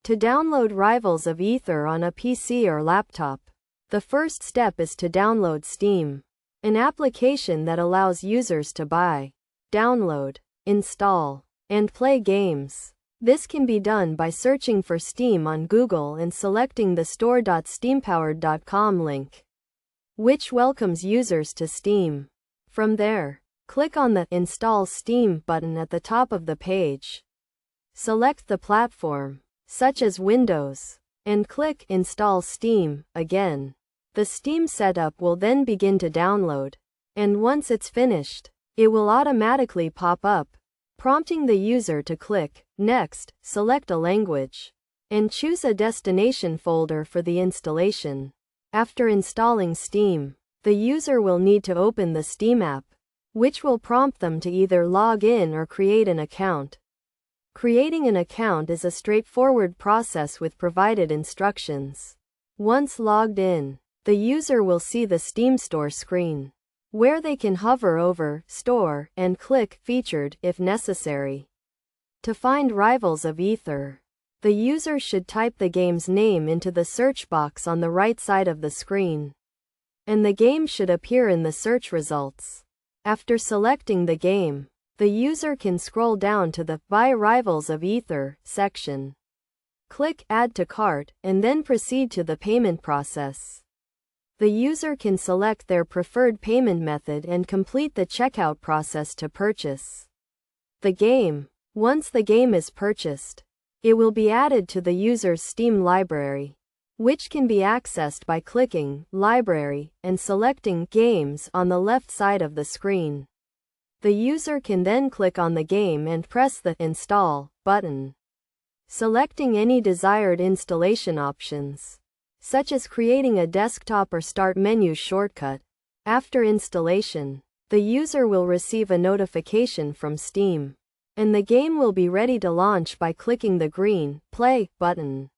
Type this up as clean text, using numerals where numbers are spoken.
To download Rivals of Aether on a PC or laptop, the first step is to download Steam, an application that allows users to buy, download, install, and play games. This can be done by searching for Steam on Google and selecting the store.steampowered.com link, which welcomes users to Steam. From there, click on the Install Steam button at the top of the page. Select the platform, such as Windows, and click Install Steam again. The Steam setup will then begin to download, and once it's finished, it will automatically pop up, prompting the user to click Next, select a language, and choose a destination folder for the installation. After installing Steam, the user will need to open the Steam app, which will prompt them to either log in or create an account. Creating an account is a straightforward process with provided instructions. Once logged in, the user will see the Steam Store screen, where they can hover over Store and click Featured if necessary. To find Rivals of Aether, the user should type the game's name into the search box on the right side of the screen, and the game should appear in the search results. After selecting the game, the user can scroll down to the Buy Rivals of Aether section. Click Add to Cart and then proceed to the payment process. The user can select their preferred payment method and complete the checkout process to purchase the game. Once the game is purchased, it will be added to the user's Steam library, which can be accessed by clicking Library and selecting Games on the left side of the screen. The user can then click on the game and press the Install button, selecting any desired installation options, such as creating a desktop or Start menu shortcut. After installation, the user will receive a notification from Steam, and the game will be ready to launch by clicking the green Play button.